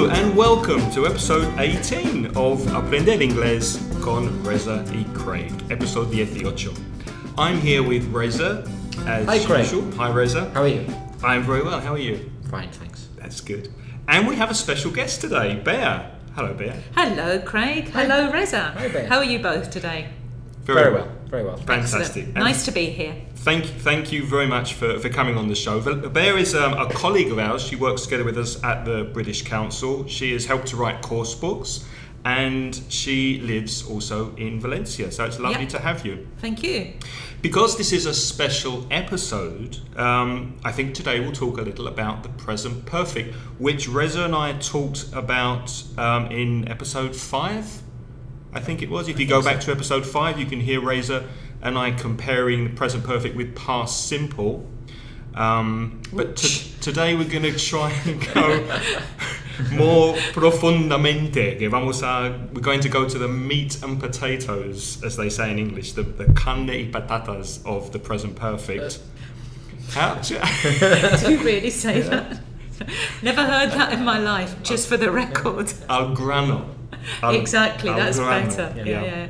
Hello and welcome to episode 18 of Aprender Inglés con Reza y Craig, episode 18. I'm here with Reza as Hi, Craig. usual. Hi Reza. How are you? I'm very well, how are you? Fine, thanks. That's good. And we have a special guest today, Bear. Hello Bear. Hello, Craig. Hi. Hello, Reza. Hi, Ben. How are you both today? Very well. Fantastic. Excellent. Nice to be here. Thank you very much for coming on the show. Bear is a colleague of ours. She works together with us at the British Council. She has helped to write course books and she lives also in Valencia. So it's lovely to have you. Thank you. Because this is a special episode, I think today we'll talk a little about the present perfect, which Reza and I talked about in episode 5. I think it was. If you go back to episode 5, you can hear Reza and I comparing the present perfect with past simple. But today we're going to try and go more profundamente. We're going to go to the meat and potatoes, as they say in English, the carne y patatas of the present perfect. Do you really say that? Never heard that in my life, just for the record. Al grano. Exactly, that's grano. better. Yeah.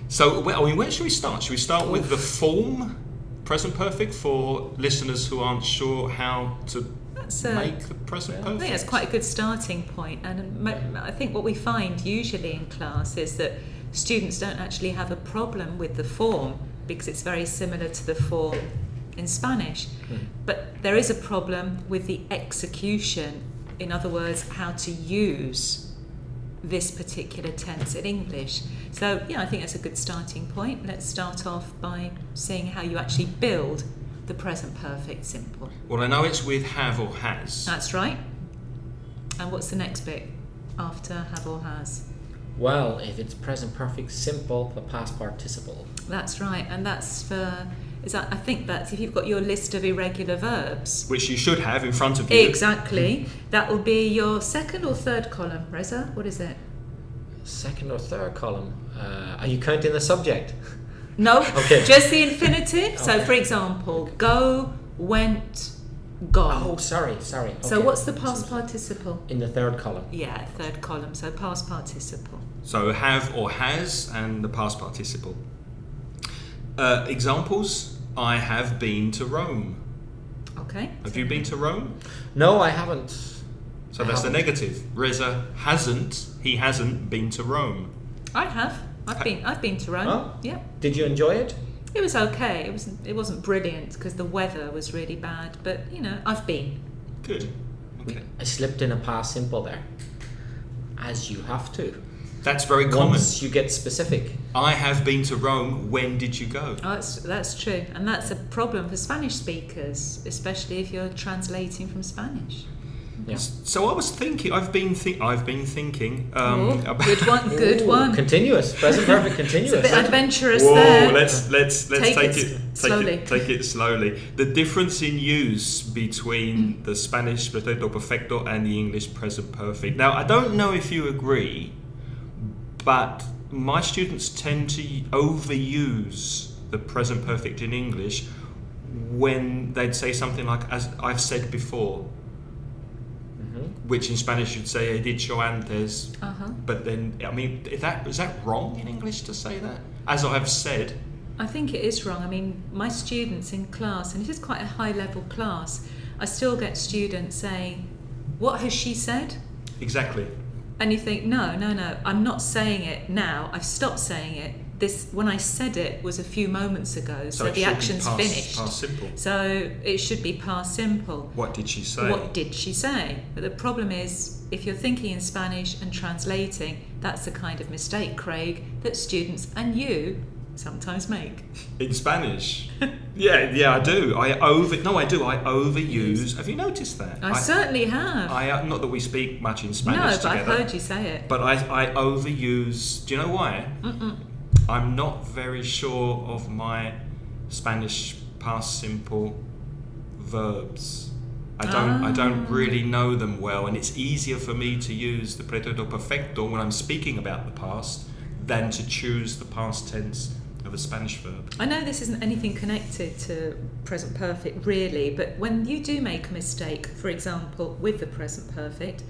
So, where should we start? Should we start with the form, present perfect, for listeners who aren't sure how to make the present perfect? I think that's quite a good starting point. And I think what we find usually in class is that students don't actually have a problem with the form because it's very similar to the form in Spanish. But there is a problem with the execution. In other words, how to use this particular tense in English. So I think that's a good starting point. Let's start off by seeing how you actually build the present perfect simple. Well, I know it's with have or has. That's right. And what's the next bit after have or has? Well, if it's present perfect simple, the past participle. That's right. And that's for... I think that's if you've got your list of irregular verbs. Which you should have in front of you. Exactly. That will be your second or third column. Reza, what is it? Second or third column. Are you counting the subject? No, Okay. Just the infinitive. Okay. So, for example, go, went, gone. Oh, sorry. Okay. So what's the past participle? In the third column. Yeah, third column. So past participle. So have or has and the past participle. Examples. I have been to Rome. Okay. Have you been to Rome? No, I haven't. So that's the negative. Reza hasn't. He hasn't been to Rome. I have. I've been to Rome. Oh? Yeah. Did you enjoy it? It was okay. It wasn't brilliant because the weather was really bad. But I've been. Good. Okay. I slipped in a past simple there. As you have to. That's very common. Once you get specific. I have been to Rome. When did you go? Oh, that's true, and that's a problem for Spanish speakers, especially if you're translating from Spanish. Yeah. So I was thinking. I've been thinking. About Good one. Continuous. Present perfect continuous. It's a bit adventurous Whoa, there. let's take it slowly. The difference in use between the Spanish pretérito perfecto and the English present perfect. Now, I don't know if you agree, but my students tend to overuse the present perfect in English when they'd say something like, as I've said before, which in Spanish you'd say, he dicho antes. But then, is that wrong in English to say that? As I've said. I think it is wrong. My students in class, and it is quite a high-level class, I still get students saying, what has she said? Exactly. And you think, no, I'm not saying it now. I've stopped saying it. When I said it was a few moments ago, so the action's finished. Past simple. So it should be past simple. What did she say? What did she say? But the problem is, if you're thinking in Spanish and translating, that's the kind of mistake, Craig, that students and you sometimes make. In Spanish? Yeah, I do. I overuse. Have you noticed that? I certainly have. Not that we speak much in Spanish but together. I've heard you say it. But I overuse. Do you know why? I'm not very sure of my Spanish past simple verbs. I don't really know them well, and it's easier for me to use the pretérito perfecto when I'm speaking about the past than to choose the past tense of a Spanish verb. I know this isn't anything connected to present perfect really, but when you do make a mistake, for example, with the present perfect,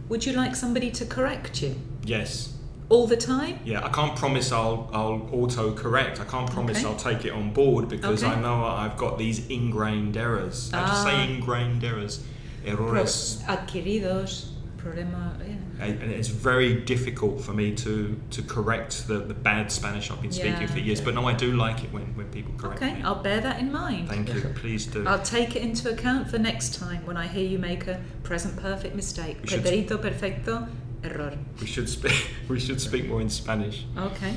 would you like somebody to correct you Yes. all the time? Yeah, I can't promise I'll auto-correct. I can't promise Okay. I'll take it on board because Okay. I know I've got these ingrained errors. I just say ingrained errors. Errores. Adquiridos, problema, yeah. And it's very difficult for me to correct the bad Spanish I've been speaking Yeah. for years. But no, I do like it when people correct Okay, me. I'll bear that in mind. Thank you. Please do. I'll take it into account for next time when I hear you make a present perfect mistake. We should- Pretérito perfecto, error. We should speak more in Spanish. Okay.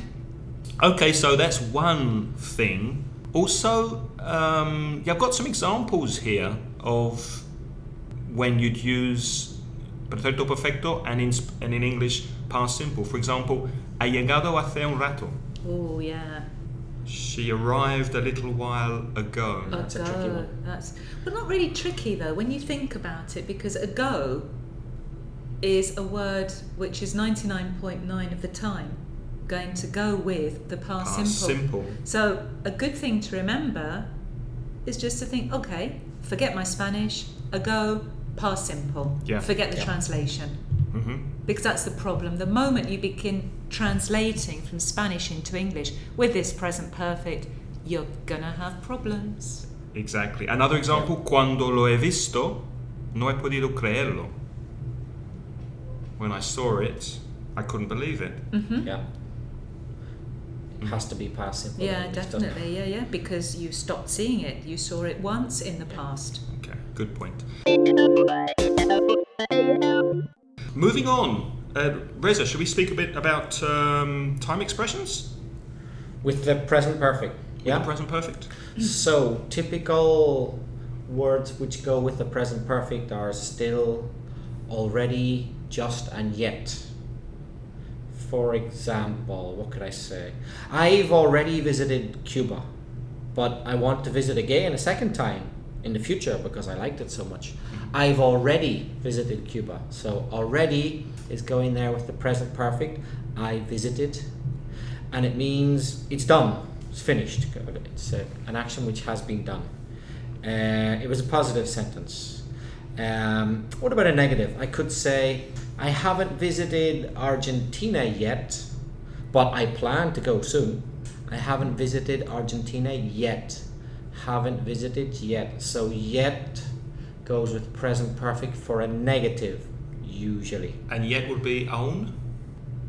Okay, so that's one thing. Also, I've got some examples here of when you'd use perfecto perfecto and in English past simple. For example, ha llegado hace un rato. Oh, yeah. She arrived a little while ago. That's a tricky one. That's well, not really tricky though when you think about it, because ago is a word which is 99.9 of the time going to go with the past simple. So a good thing to remember is just to think, okay, forget my Spanish, ago, past simple. Yeah. Forget the Yeah. translation. Mm-hmm. Because that's the problem. The moment you begin translating from Spanish into English with this present perfect, you're gonna have problems. Exactly. Another example, cuando lo he visto, no he podido creerlo. When I saw it, I couldn't believe it. Mm-hmm. Yeah. It has to be past simple. Yeah, English, doesn't it? definitely. Yeah, because you stopped seeing it. You saw it once in the past. Okay, good point. Moving on, Reza, should we speak a bit about time expressions? With the present perfect. The present perfect. So, typical words which go with the present perfect are still, already, just, and yet. For example, what could I say? I've already visited Cuba, but I want to visit again a second time in the future because I liked it so much. I've already visited Cuba. So already is going there with the present perfect. I visited, and it means it's done. It's finished. It's an action which has been done. It was a positive sentence. What about a negative? I could say, I haven't visited Argentina yet, but I plan to go soon. I haven't visited Argentina yet. Haven't visited yet. So yet goes with present perfect for a negative, usually. And yet would be aún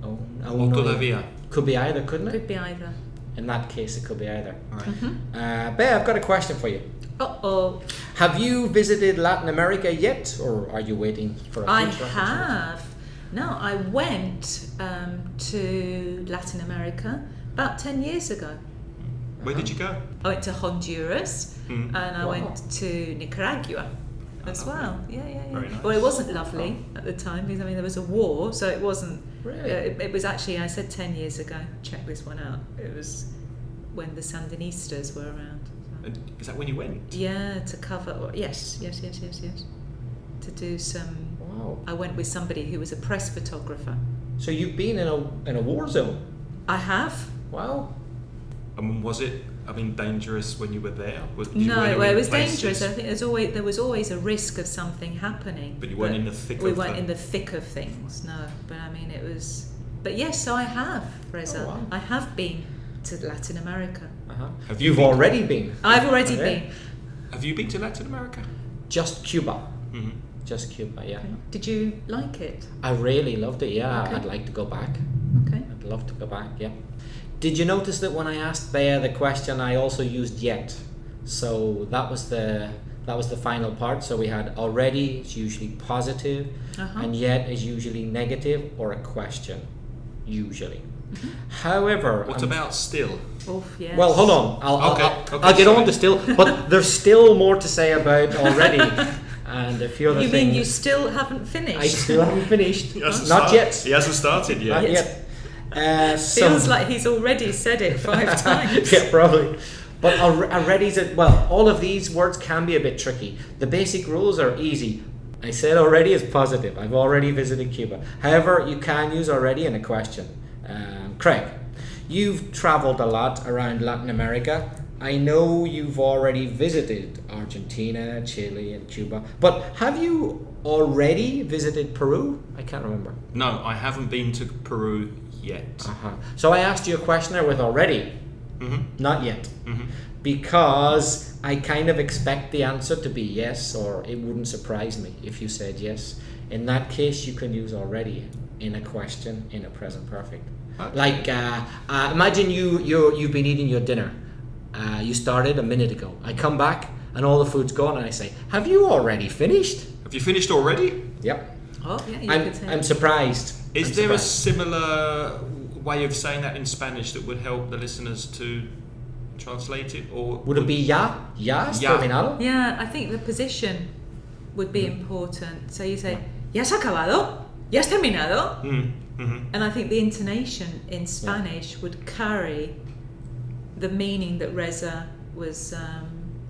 Oh, o todavía. Could be either, couldn't it? Could be either. In that case, it could be either. All right. Bea, I've got a question for you. Uh-oh. Have you visited Latin America yet, or are you waiting for a I future have. No, I went to Latin America about 10 years ago. Where did you go? I went to Honduras and I Wow. went to Nicaragua as well. Yeah. Very nice. Well, it wasn't lovely at the time because there was a war, so it wasn't. Really? It was actually, I said 10 years ago. Check this one out. It was when the Sandinistas were around. And is that when you went? Yeah, to cover. Yes. To do some. Wow. I went with somebody who was a press photographer. So you've been in a war zone. I have. Wow. Was it, dangerous when you were there? Did you- No, were you well, in it was places- dangerous. I think there was always a risk of something happening. But you weren't in the thick We of weren't them. in the thick of things. No, but I mean it was. But yes, so I have, Reza. Oh, wow. I have been to Latin America. Uh-huh. Have you You've been- already been. I've already Okay. been. Have you been to Latin America? Just Cuba. Mm-hmm. Just Cuba, yeah. Did you like it? I really loved it, yeah. Okay. I'd like to go back. Okay. I'd love to go back, yeah. Did you notice that when I asked Bea the question, I also used yet? So that was the final part. So we had already is usually positive, and yet is usually negative or a question, usually. However, What about still? Oof, yes. well, hold on. I'll get sorry. on to still, but there's still more to say about already, and a few other You things. mean you still haven't finished? I still haven't finished. He hasn't Not start- yet. He hasn't started yet. Not yet. So- Feels like he's already said it 5 times. Yeah, probably. But already's all of these words can be a bit tricky. The basic rules are easy. I said already is positive. I've already visited Cuba. However, you can use already in a question. Craig, you've traveled a lot around Latin America. I know you've already visited Argentina, Chile, and Cuba. But have you already visited Peru? I can't remember. No, I haven't been to Peru yet. So I asked you a question there with already, not yet, because I kind of expect the answer to be yes, or it wouldn't surprise me if you said yes. In that case, you can use already in a question in a present perfect. Okay. Like, imagine you've been eating your dinner. You started a minute ago. I come back and all the food's gone, and I say, "Have you already finished?" Have you finished already? Yep. Oh, yeah, you could say I'm surprised. Is there a similar way of saying that in Spanish that would help the listeners to translate it? Or would it be ya? Ya has Ya. terminado? Yeah, I think the position would be important. So you say, ¿Ya has acabado? ¿Ya has terminado? And I think the intonation in Spanish would carry the meaning that Reza was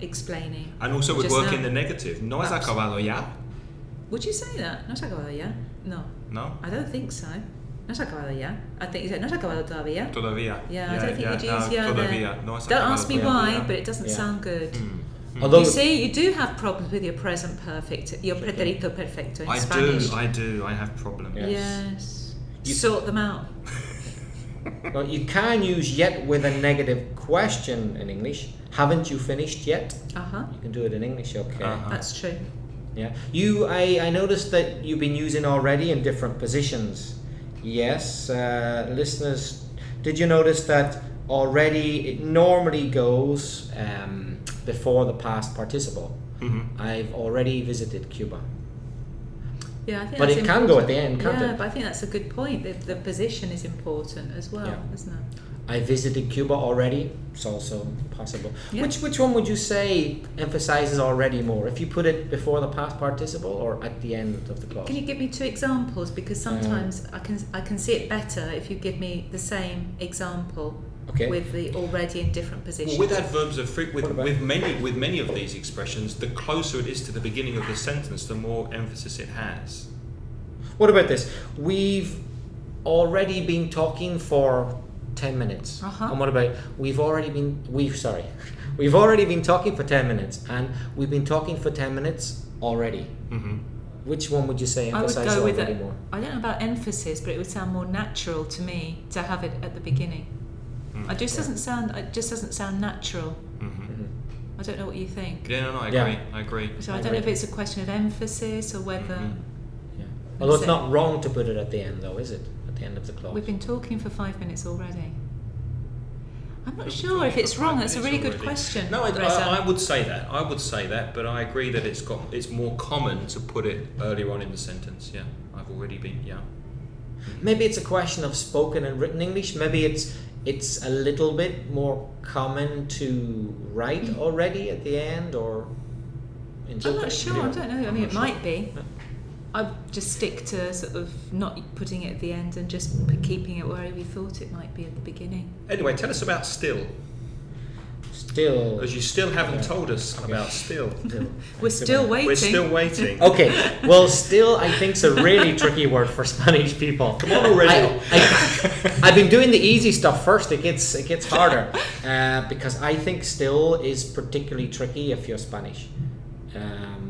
explaining. And also would just work now. in the negative. No has acabado ya? Would you say that? ¿No has acabado ya? No. No? I don't think so. ¿No has acabado ya? I think you said, ¿no has acabado todavía? Todavía. Yeah, I don't think you'd use ya todavía. there. No has Don't acabado ask me todavía. why, but it doesn't sound good. Although You see, you do have problems with your present perfect, your pretérito perfecto in Spanish. I do. I have problems. Yeah. Yes. Sort them out. well, you can use yet with a negative question in English. Haven't you finished yet? You can do it in English, okay. That's true. Yeah. I noticed that you've been using already in different positions. Yes, listeners, did you notice that already it normally goes before the past participle? I've already visited Cuba. Yeah, I think But that's it can go at the end, can't Yeah, it? but I think that's a good point. The position is important as well, Yeah. isn't it? I visited Cuba already. It's also possible. Yeah. Which one would you say emphasizes already more? If you put it before the past participle or at the end of the clause? Can you give me 2 examples? Because sometimes I can see it better if you give me the same example with the already in different positions. Well, with adverbs of What about- with many of these expressions, the closer it is to the beginning of the sentence, the more emphasis it has. What about this? We've already been talking for 10 minutes. And what about we've already been talking for 10 minutes, and we've been talking for 10 minutes already. Which one would you say I would emphasizes go with already it. more? I don't know about emphasis, but it would sound more natural to me to have it at the beginning. It just doesn't sound natural. I don't know what you think. Yeah, no, I agree. So I don't know if it's a question of emphasis or whether. Although it's not wrong to put it at the end, though, is it? At the end of the clause. We've been talking for 5 minutes already. I'm not sure if it's wrong. That's a really good question. No, Reza. I would say that. I would say that, but I agree that it's more common to put it earlier on in the sentence. Yeah, I've already been. Yeah. Maybe it's a question of spoken and written English. Maybe it's a little bit more common to write already at the end, or. I'm not sure. I don't know. I mean, it might be. I'd just stick to sort of not putting it at the end and just keeping it where we thought it might be at the beginning. Anyway, tell us about still. Still. Because you still haven't told us about still. We're still waiting. We're still waiting. Okay, well, still, I think it's a really tricky word for Spanish people. Come on already. I've been doing the easy stuff first. It gets harder because I think still is particularly tricky if you're Spanish.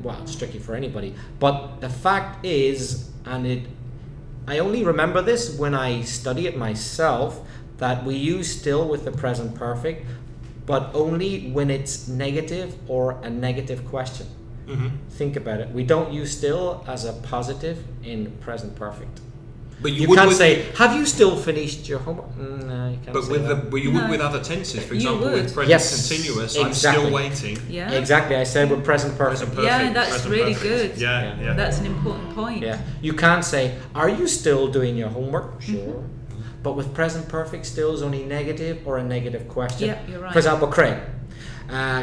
Well, it's tricky for anybody. But the fact is, I only remember this when I study it myself, that we use still with the present perfect, but only when it's negative or a negative question. Think about it. We don't use still as a positive in present perfect. But You can't say, have you still finished your homework? No, you can't But say with that. you would with other tenses, for You example, would. with present Yes, continuous, exactly. I'm still waiting. Yeah. Exactly, I said with present perfect. Present perfect. Yeah, that's present really perfect. good. Yeah. That's an important point. Yeah, you can't say, are you still doing your homework? Sure. But with present perfect, still is only negative or a negative question. Yeah, you're right. For example, Craig.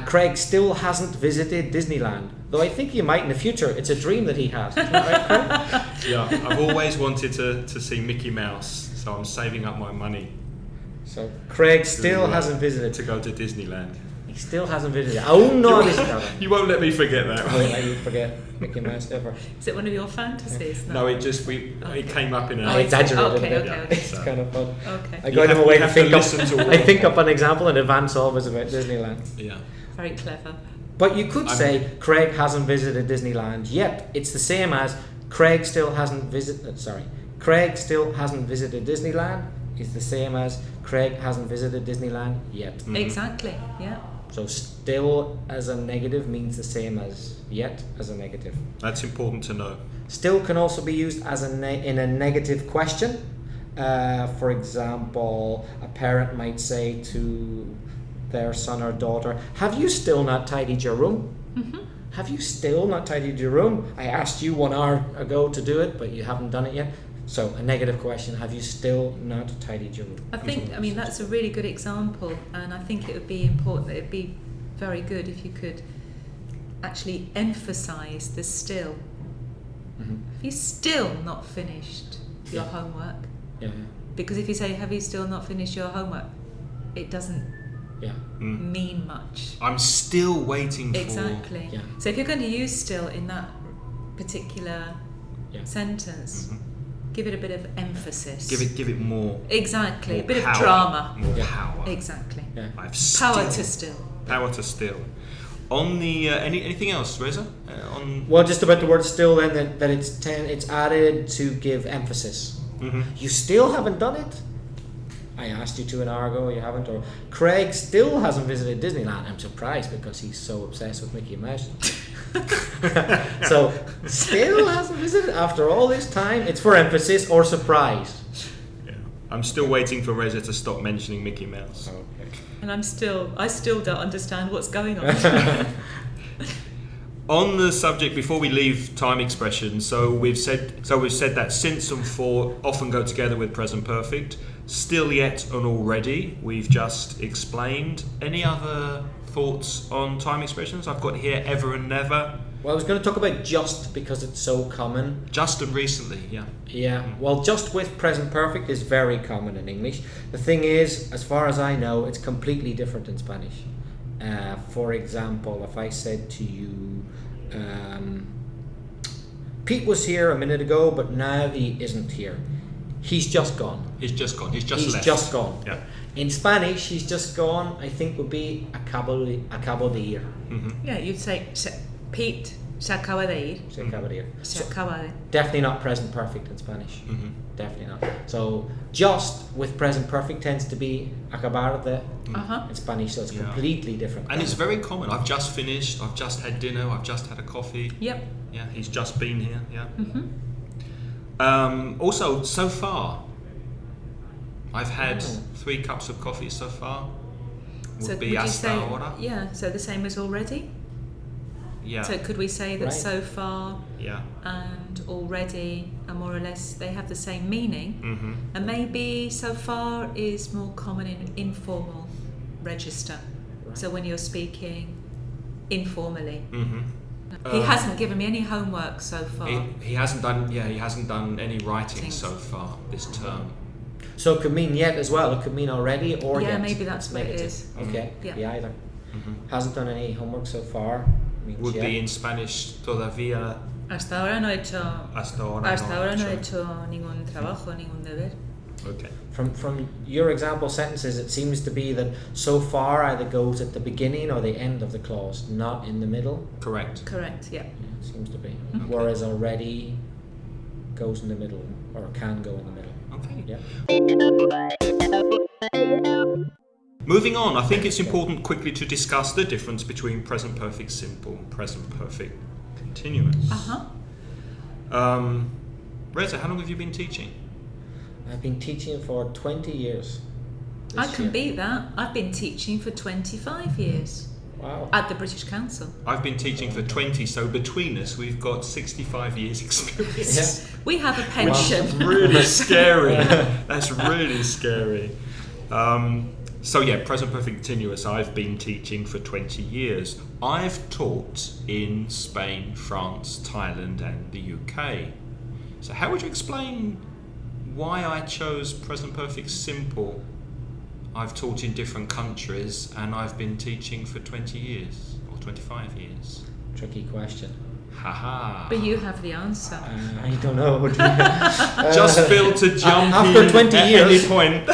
Craig still hasn't visited Disneyland, though I think he might in the future. It's a dream that he has. Isn't that right, Craig? Yeah, I've always wanted to see Mickey Mouse, so I'm saving up my money So Craig still hasn't visited. to go to Disneyland. He still hasn't visited. Aún no ha visitado. You won't let me forget I that. won't let you forget Mickey Mouse ever. Is it one of your fantasies? No, it came up in I a. exaggerated Okay, a bit. okay. It's kind of fun. Okay. I go out of my way to you have to think up. listen to all I of think them. up an example in advance always about Disneyland. Yeah. Very clever. But you could say Craig hasn't visited Disneyland yet. It's the same as Craig still hasn't visited Disneyland is the same as Craig hasn't visited Disneyland yet. Exactly, yeah. So still as a negative means the same as yet as a negative. That's important to know. Still can also be used as in a negative question. For example, a parent might say to their son or daughter, have you still not tidied your room? Mm-hmm. Have you still not tidied your room? I asked you 1 hour ago to do it, but you haven't done it yet. So a negative question, have you still not tidied your room? I mean, that's a really good example, and I think it would be important, it'd be very good if you could actually emphasize the still. Mm-hmm. Have you still not finished your homework? Yeah. Because if you say, have you still not finished your homework, it doesn't mean much. I'm still waiting for... Exactly. Yeah. So if you're going to use still in that particular sentence, give it a bit of emphasis. Give it more... Exactly. More a bit power, of drama. More power. Exactly. Yeah. I've Power to still. Power to still. On the... anything else, Reza? Well, just about the word still then, that it's added to give emphasis. Mm-hmm. You still haven't done it? I asked you 2 an hour ago, you haven't. Or Craig still hasn't visited Disneyland. I'm surprised because he's so obsessed with Mickey Mouse. So, still hasn't visited after all this time? It's for emphasis or surprise. Yeah. I'm still waiting for Reza to stop mentioning Mickey Mouse. Okay. And I still don't understand what's going on. On the subject, before we leave time expressions, so we've said that since and for often go together with present perfect. Still, yet, and already, we've just explained. Any other thoughts on time expressions? I've got here ever and never. Well, I was going to talk about just because it's so common. Just and recently, yeah. Yeah, well, just with present perfect is very common in English. The thing is, as far as I know, it's completely different in Spanish. For example, if I said to you, Pete was here a minute ago, but now he isn't here. He's just gone. He's just gone. He's just left. He's just gone. Yeah. In Spanish, he's just gone, I think would be acabo de ir. Mm-hmm. Yeah, you'd say, Pete se acaba de ir. Se acaba de ir. Se acaba de. Definitely not present perfect in Spanish. Mm-hmm. Definitely not. So just with present perfect tends to be acabar de in Spanish, so it's completely different. And it's very common. I've just finished, I've just had dinner, I've just had a coffee. Yep. Yeah, he's just been here, yeah. Mm-hmm. Also, so far, I've had 3 cups of coffee so far. Would be hasta ahora. Yeah, so the same as already? Yeah. So could we say that Right. so far Yeah. and already are more or less, they have the same meaning? Mm-hmm. And maybe so far is more common in informal register. Right. So when you're speaking informally. Mm-hmm. He hasn't given me any homework so far. He hasn't done any writing so far this term. So it could mean yet as well. It could mean already or yet. Yeah, maybe that's what it negative. is. Okay, Yeah. be either. Mm-hmm. Hasn't done any homework so far. Means Would yet. be in Spanish todavía Hasta ahora no he hecho, hasta ahora no he hecho ningún trabajo, ningún deber. Okay. From your example sentences, it seems to be that so far either goes at the beginning or the end of the clause, not in the middle. Correct. Correct, yeah. Yeah, it seems to be. Okay. Whereas already goes in the middle or can go in the middle. Okay. Yeah. Moving on, I think it's important quickly to discuss the difference between present perfect simple and present perfect continuous. Reza, how long have you been teaching? I've been teaching for 20 years. I this can year. beat that. I've been teaching for 25 years Wow. at the British Council. I've been teaching for 20, so between us we've got 65 years experience. Yeah. We have a pension. That's really scary. That's really scary. So yeah, present perfect continuous, I've been teaching for 20 years. I've taught in Spain, France, Thailand and the UK. So how would you explain why I chose present perfect simple? I've taught in different countries and I've been teaching for 20 years or 25 years. Tricky question. Haha. But you have the answer. I don't know. Just feel to jump after in 20 at years. any point.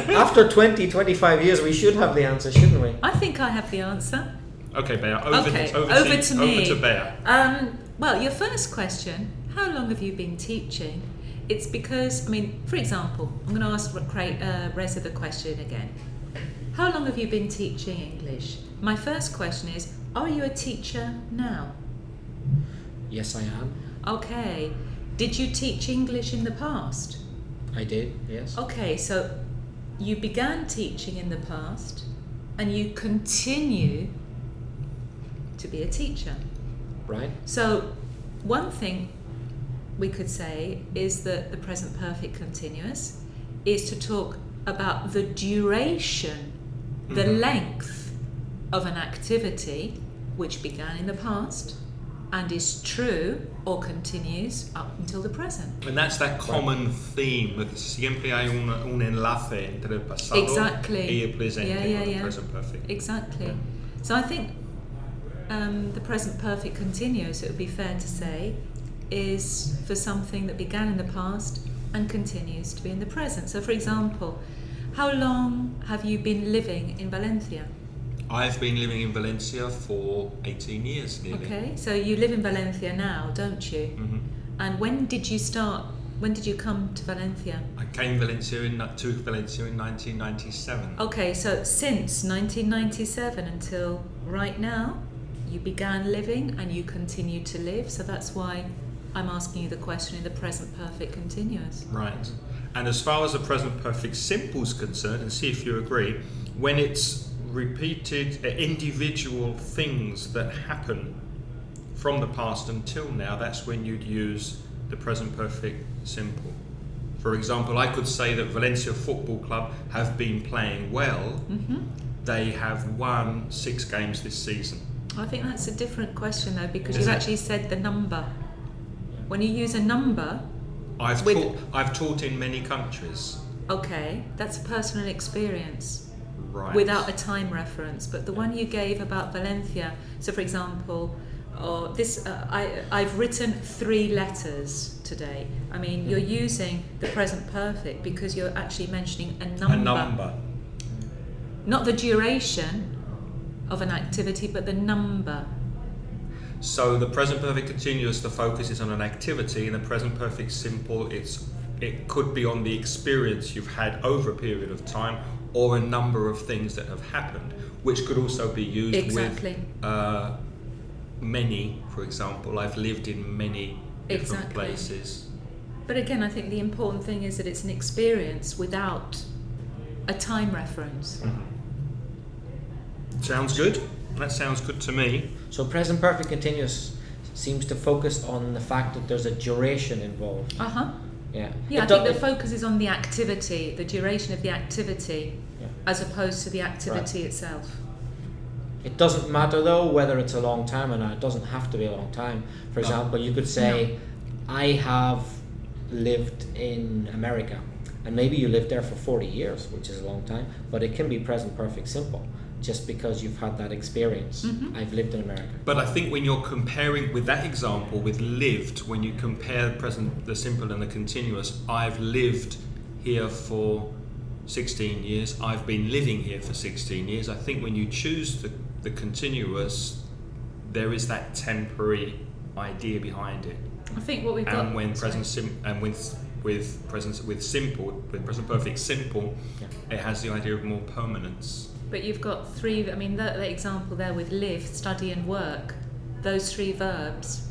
After 20, 25 years, we should have the answer, shouldn't we? I think I have the answer. Okay, Bea. Over to me. Over to Bea. Well, your first question, how long have you been teaching? It's because, for example, I'm going to ask Reza the question again. How long have you been teaching English? My first question is, are you a teacher now? Yes, I am. Okay. Did you teach English in the past? I did, yes. Okay, so you began teaching in the past and you continue to be a teacher. Right. So one thing we could say is that the present perfect continuous is to talk about the duration, the length of an activity which began in the past and is true or continues up until the present. And that's that common theme of siempre hay un enlace entre el pasado y el presente, or the present perfect. Exactly. Yeah. So I think the present perfect continuous, it would be fair to say, is for something that began in the past and continues to be in the present. So for example, how long have you been living in Valencia? I've been living in Valencia for 18 years nearly. Okay, so you live in Valencia now, don't you? Mm-hmm. And when did you come to Valencia? I came to Valencia in 1997. Okay, so since 1997 until right now, you began living and you continue to live, so that's why I'm asking you the question in the present perfect continuous. Right. And as far as the present perfect simple is concerned, and see if you agree, when it's repeated individual things that happen from the past until now, that's when you'd use the present perfect simple. For example, I could say that Valencia Football Club have been playing well. Mm-hmm. They have won 6 games this season. I think that's a different question though, because you've actually said the number. When you use a number, I've taught in many countries. Okay, that's a personal experience. Right. Without a time reference, but the one you gave about Valencia. So, for example, I've written 3 letters today. You're using the present perfect because you're actually mentioning a number. A number. Not the duration of an activity, but the number. So the present perfect continuous, the focus is on an activity, and the present perfect simple, it could be on the experience you've had over a period of time, or a number of things that have happened, which could also be used with many. For example, I've lived in many different places. But again, I think the important thing is that it's an experience without a time reference. Mm-hmm. Sounds good. That sounds good to me. So present perfect continuous seems to focus on the fact that there's a duration involved. Yeah, I think the focus is on the activity, the duration of the activity, as opposed to the activity itself. It doesn't matter though whether it's a long time or not. It doesn't have to be a long time. For example, you could say, I have lived in America, and maybe you lived there for 40 years, which is a long time, but it can be present perfect simple, just because you've had that experience. Mm-hmm. I've lived in America. But I think when you're comparing with that example with lived, when you compare the simple and the continuous, I've lived here for 16 years, I've been living here for 16 years, I think when you choose the continuous, there is that temporary idea behind it. I think what we've got... And when with present perfect simple, it has the idea of more permanence. But you've got 3, the example there with live, study and work, those 3 verbs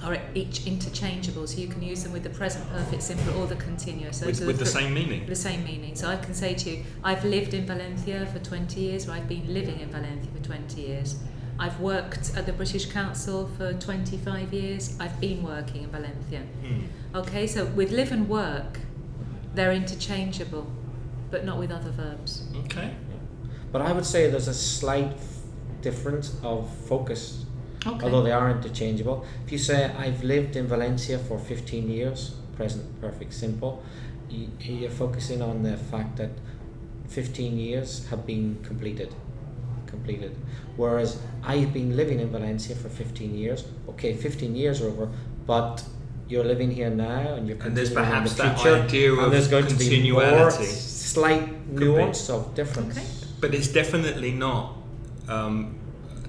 are each interchangeable, so you can use them with the present perfect simple or the continuous. With the same meaning? The same meaning. So I can say to you, I've lived in Valencia for 20 years, or I've been living in Valencia for 20 years. I've worked at the British Council for 25 years, I've been working in Valencia. Okay, so with live and work, they're interchangeable, but not with other verbs. Okay. But I would say there's a slight difference of focus, although they are interchangeable. If you say, I've lived in Valencia for 15 years, present perfect simple, you're focusing on the fact that 15 years have been completed. Whereas I've been living in Valencia for 15 years, 15 years are over, but you're living here now and you're continuing, and there's perhaps in the future, that idea and there's of going continuality. to be more slight nuance of difference. Okay. But it's definitely not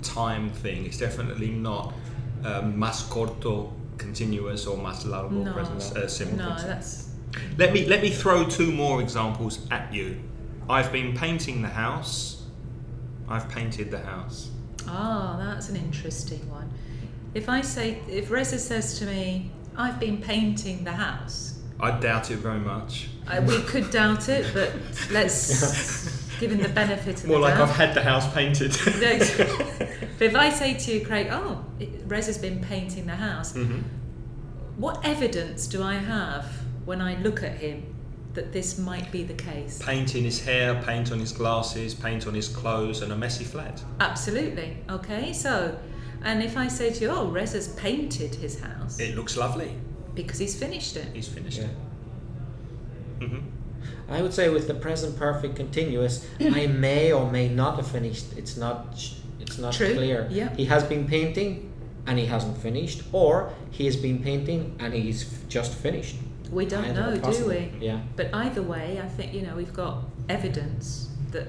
time thing. It's definitely not más corto continuous or más largo present simple. No, present. that's... Let me throw two more examples at you. I've been painting the house. I've painted the house. Oh, that's an interesting one. If Reza says to me, I've been painting the house, I doubt it very much. we could doubt it, but let's give him the benefit of More the like doubt. I've had the house painted. But if I say to you, Craig, Reza's been painting the house, Mm-hmm. what evidence do I have when I look at him that this might be the case? Paint in his hair, paint on his glasses, paint on his clothes, and a messy flat. Absolutely. Okay, so, and if I say to you, Reza's painted his house, It looks lovely. because he's finished it. He's finished Yeah. it. Mm-hmm. I would say with the present perfect continuous, I may or may not have finished. It's not True, clear. yeah. He has been painting and he hasn't finished, or he has been painting and he's just finished. We don't Either know, are do possible. we? Yeah. But either way, I think, we've got evidence that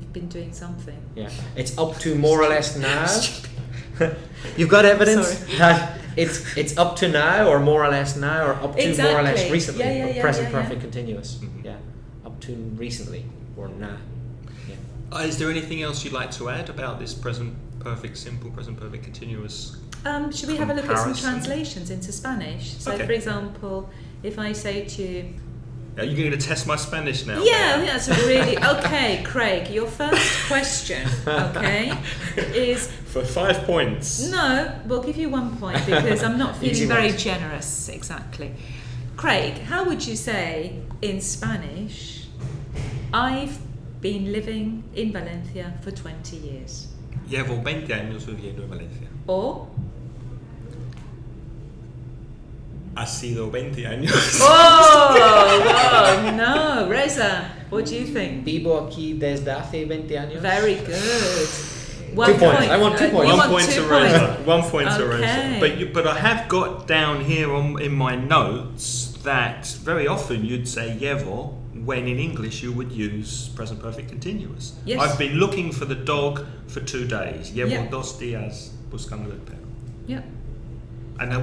you've been doing something. Yeah. It's up to more or less now. You've got evidence Sorry. that it's up to now, or more or less now, or up to more or less Exactly. recently. Yeah, or present yeah. perfect continuous. Mhm. Yeah. Up to recently or now. Yeah. Is there anything else you'd like to add about this present perfect simple, present perfect continuous? Should we have a look at some Comparison. translations into Spanish? So, Okay. for example, if I say to you, Are you going to test my Spanish now? yeah, I think that's a really... Okay, Craig, your first question, okay, is... For 5 points. No, we'll give you 1 point because I'm not Easy feeling very ones. generous, exactly. Craig, how would you say in Spanish, I've been living in Valencia for 20 years? Llevo 20 años viviendo en Valencia. Or... Ha sido 20 años. Oh, no, Reza, what do you think? Vivo aquí desde hace 20 años. Very good. 2 points. I want 2 You points. One want point 2 to points. Reza. 1 point to Okay. Reza. But I have got down here in my notes that very often you'd say llevo when in English you would use present perfect continuous. Yes. I've been looking for the dog for 2 days. Llevo Yeah. 2 días buscando el perro. Yeah. And how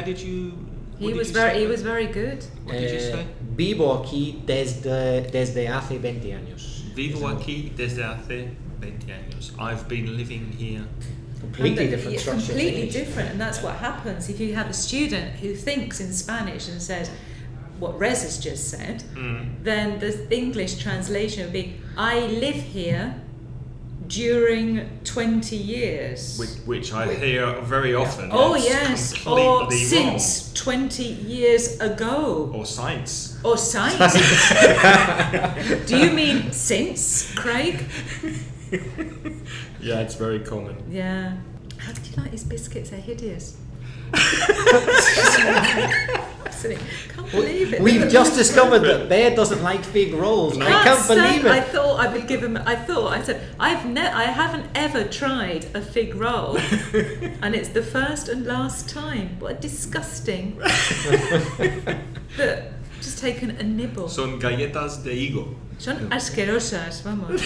did you? He was very good. What did you say? Vivo aquí desde hace 20 años. Vivo aquí desde hace 20 años. I've been living here. Completely And different yeah, structure. completely different, and that's what happens if you have a student who thinks in Spanish and says what Reza's just said. Then the English translation would be, I live here during 20 years. Which I hear very often. Oh It's yes, completely or wrong. since 20 years ago. Or science. Or science. Do you mean since, Craig? Yeah, it's very common. Yeah. How did you like these biscuits? They're hideous. Absolutely. Can't believe it. We've just discovered that Bear doesn't like fig rolls. I can't believe I it. thought I would give him. I said I haven't ever tried a fig roll, and it's the first and last time. What disgusting! But just taken a nibble. Son galletas de higo. Son asquerosas, vamos.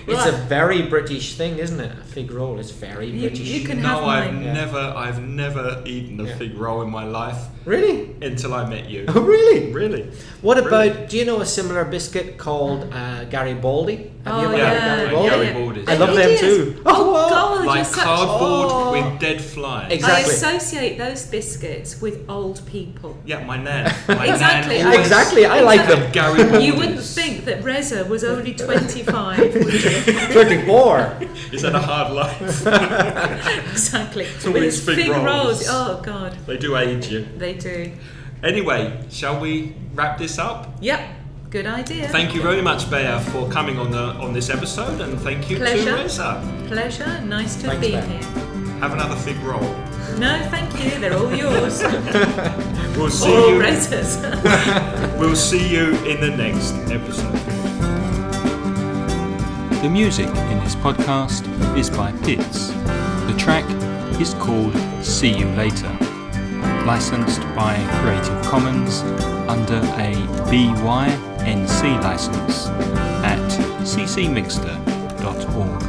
It's a very British thing, isn't it? A fig roll is very British. you can No, have mine. I've never eaten a Yeah. fig roll in my life Really? until I met you. Oh, really? Really? What about, Really? do you know a similar biscuit called Garibaldi? Have Oh, you ever yeah. had Garibaldi? Garibaldi's. I love them Hideous. too. Oh, wow. God, Like you're such- cardboard oh. with dead flies. Exactly. I associate those biscuits with old people. Yeah, my nan. My Exactly. Nan always Exactly, I like them. Garibaldi's. You wouldn't think that Reza was only 25, would you? 34. Is that a hard life? Exactly. always With his fig fig rolls. rolls. Oh, God. They do age you. They do. Anyway, shall we wrap this up? Yep. Good idea. Thank you very much, Bea, for coming on this episode, and thank you Pleasure. to Reza. Pleasure. Nice to have Thanks, been Ben. here. Have another fig roll. No, thank you. They're all yours. We'll see All you. Reza's. We'll see you in the next episode. The music in this podcast is by Pitts. The track is called See You Later, licensed by Creative Commons under a BY NC license at ccmixter.org.